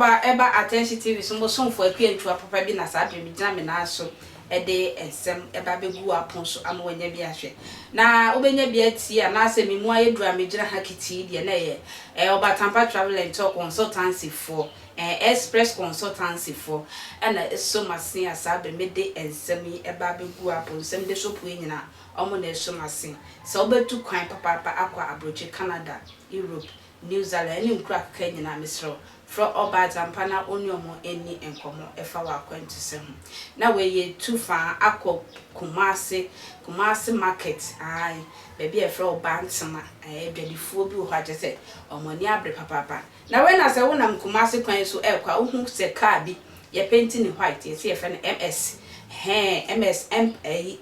aba attention TV so mo sonfo akuantu papa bi na sa adwemi gina me na so ede ensem eba begu apon so amwanya bi ahwe na obenya bi atie na ase me mu ayedura me gina hakiti de na ye Obatampa travel and talk consultancy for express consultancy for and so masin asabe me de ensem eba begu apon sem de so pu nyina omo na so masin so obetu kwan papa akwa abroche Canada, Europe, New Zealand ni nkura Kenya na Misro from Obatampa na onyomo eni enkomo efa wa kwantu se ho na we ye too far akọ Kumasi market ai baby e fra Obantama dwadifuo bi ho agese omoni abre papa na we na se wona Kumasi kwan so ekwa ohu se car bi ye painting ni white ye se e fa na MS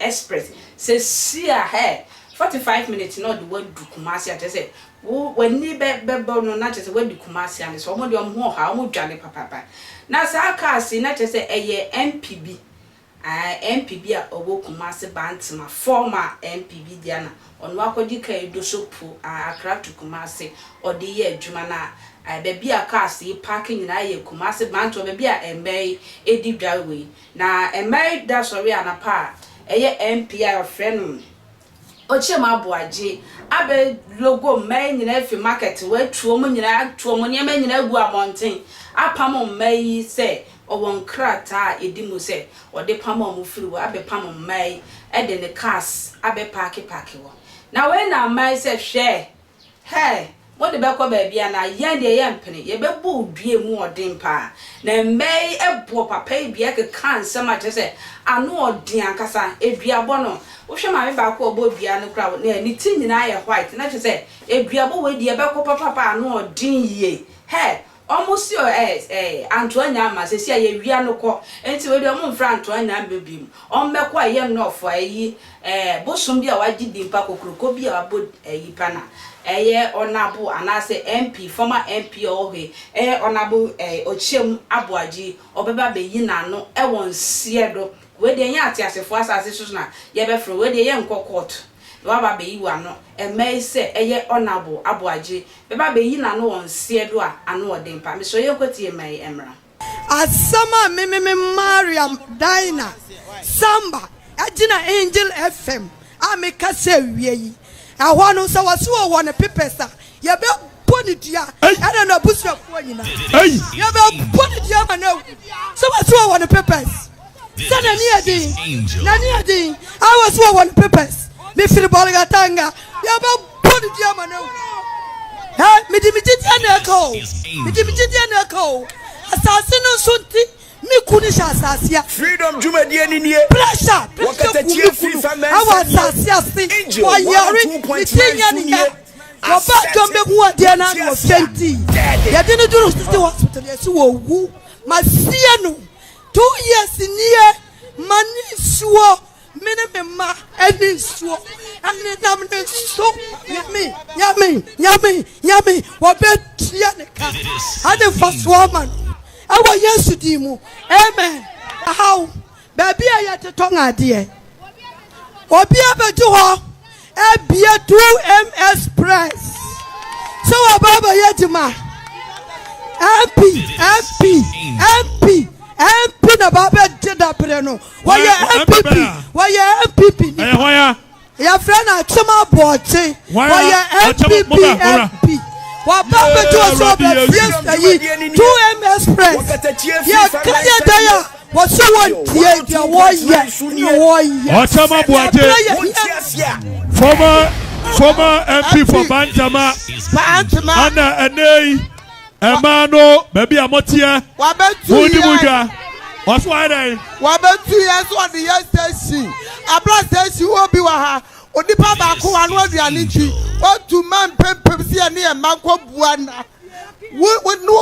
express se sia 45 minutes no the word du Kumasi agese when ni be no na chese we di Kumasi ane so mo de ho ha mo dwane papa na sa car si na chese eye MPB MPB a obo Kumasi Bantama former MPB diana onu akodi ka edosopu Accra to Kumasi odi ye adwuma na baby a car si parking na ye Kumasi Bantama baby a embe edi driveway na embe da sorry anapa eye MP a friend Ochema Abuaje abe logo mai nyina fi market we tuo mu nyina tuo mu nyema nyina gu abonten apam mai se owon krata edimu se ode pam mu firi wo abe pam mai e de ne cars abe park wo na we na mai se hwe he mo de be ko ba bia na yan de ye mpene ye be bu due mu odin pa na mai ebo papa bia ke kan sama se anu odin akasa eduabo no wo hwe ma me ba ko obo dua no kra na ni ti nyina ye white na se eduabo we de be ko papa anu odin ye he almost Antoine ma se sia ye wia no ko enti we de omo mfra Antoine na bebim ommekwa ye no fo ayi bosom bia waji dimpa kokroko bia abo ayi pana eye onabo anase MP former MP ohe onabo ochem Abuaje obeba be yi na no won sie do we de nya atiasefo asase so na ye be fro we de ye nko court waba be yi wa no emei se eye onabo Abuaje beba be yi na no won sie do a anu odin pa me so ye kwati emei emra asama me Mariam Dina Samba Agina Angel FM ameka se wie yi ahwa no se waso wo ne pepesa ye be bonitua ana na busuafo nyina ye be bonitua ma na se waso wo ne pepes se na ni adin I was wo ne pepes me feel bolga tanga ye be bonitua ma na ha me di mititi na ko asase no sunti mi kuni sha asase freedom jumadi ni nie pressure wakatatie FIFA men awa asase wa yari mitinya ni ka wa ba dombe hu ade na no fenti ya de no duru city hospital yesi wo wu masie no 2 years nie mani suo minimum any suo and nam ne so yami wa betia ne ka ade first woman awa yesu di mu amen how baby aye tetonga de obi abeju ho ebia 2MS press so ababa yejima MP na baba jeda breno why MPP ya friend achoma boche why MPP wa baba to so be fiesta yi 2MS press ya kaya daya wa so won tie dia wo ye achoma boche former MP for Bantama ana enei emano baby amotia wodi muja what's why then wabetu yes on the station abla station wo bi wa ha onipa ba ko anu aduane ti o tu man pempem si ene e manko buana wo no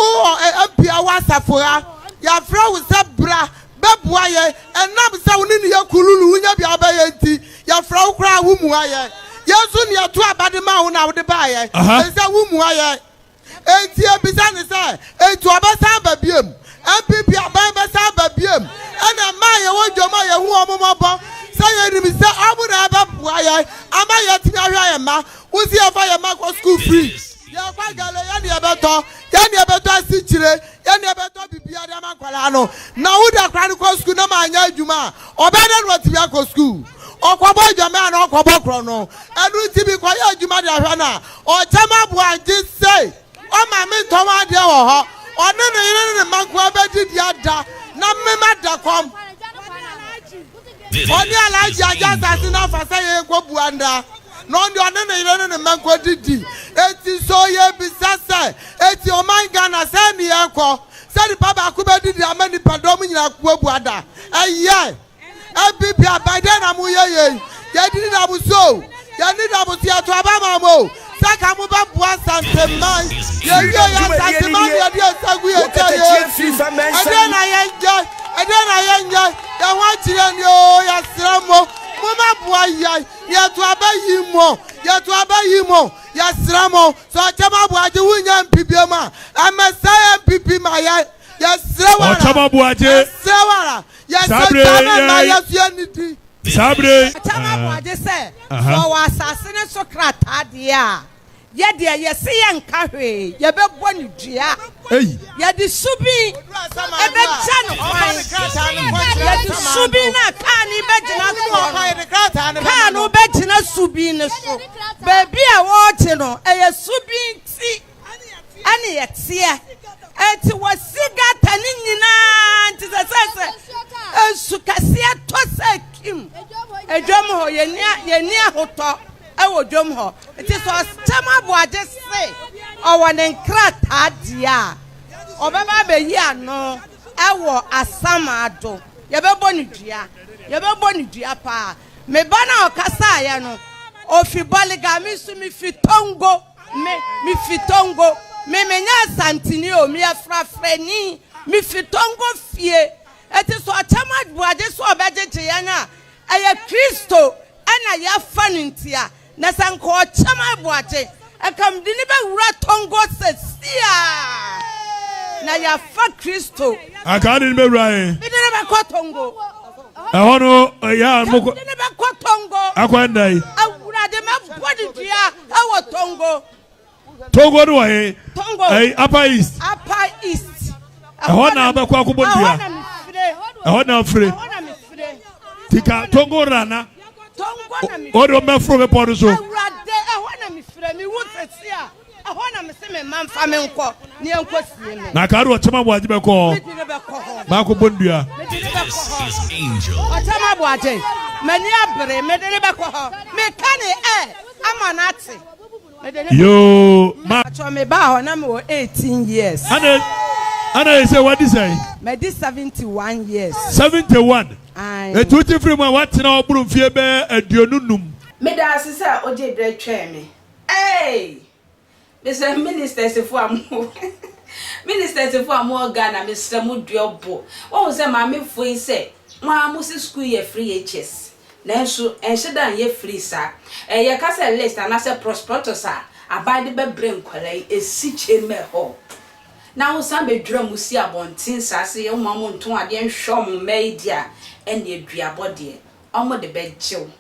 MP awasafora ya fra wo sabra bebua ye enam sa wo ni ye kululu nya bia ba ye nti ya fra wo kra wo mu aye yesu ni ato abade ma wo na wo de ba aye esa wo mu aye enti ebisa ni se etu abasa ba biem MPP ababa sa babiem ana ma ye wodwoma ye hu omomobo say ye nim say abu na abapua ye ama ye ti ahwa ye ma uzi afa ye ma ko school free ye kwa gale ye ne beto yani ebeto asichire yani ebeto bibia de amakwala no na wo da kwara ko school na ma anya adwuma obeda no tibia ko school okwobo adwuma na okwobo kro no enu tibi ko ya adwuma de ahwa na o chama bo anje sei o ma me ntowa de wo ho onu ne yire ne manko abedi dia da na me ma da kom oni alaji aja sina fasa ye ko buanda no ndi onu ne yire ne manko didi eti so ye bisase eti o man Ghana se mi enko se di baba ku be didi amani padom nyina ku buada eye ebibi abade na mu ye ye didi na bu so ye ni na bu ti ato abama mo saka mu ba bua santeman ye ya santeman ye dia sagu ye edena ye ya wa chire ni o ya sramo mu ma bua ye to abayi mo ya sramo so chama bua je wunya mpibie ma amesaya mpipi ma ya srewara chama bua je srewara ya chama ma ya suaniti sabre chama bua je se so wa asase ne so krata dia ye de ye se ye nka hwe ye be bɔ ne dua ye de subi e be gya no kwan ye de subi na ka ni be gyina so ka no be gyina subi ne so baby a wo te no e ye subi ti ani ye tie enti wo siga tani nyina nti se ensu kase to se kim edwom ho ye ni ahoto ewo dwom ho enti so chama boaje se owo ne nkrata dia obeba be yi ano ewo asamado ye be boni dua pa me bana okasa ya no ofi boliga mi su mi fitongo me menya santini o mi afrafreni mi fitongo fie enti so chama boaje so obejeje ya na eye Kristo ana ya fanintia na sanko chama boaje akam dini be wura tongo sesia na ya fa Kristo akadi be wura e dini be ko tongo ahono ya moko dini be ko tongo akwandai awura de ma body dia awo tongo do he tongo upper east ahona be ko akobon dia ahona fre tika tongo rana Odo me from me podo so. Awurade ehona mi frɛ mi wutesi a ehona mi se me manfa me nko ne enko sie me. Na ka ro chama boaje be ko. Ba ko bondua. Angel. Chama boaje. Mani abre me de be ko ho. Me ka ne amanate. Yo ma cho me ba ho na me 18 years. Ana say what is say? Me di 71 years. 71. Etuti free mo what na oburu fie be aduonunum. Me da asese oje bre twa me. Mr. Minister sefo amu. Minister sefo amu Ghana Mr. Muduobo. Won say ma me foi say mo amusi school ye free HS. Nanso enhyedan ye free sa. Ye ka say list and say prospectus a abade be brain kwalai esi cheme ho. Na wo san be drum musi abontin sase ye mo nton ade nhwo mo media ene aduabode omo de be jew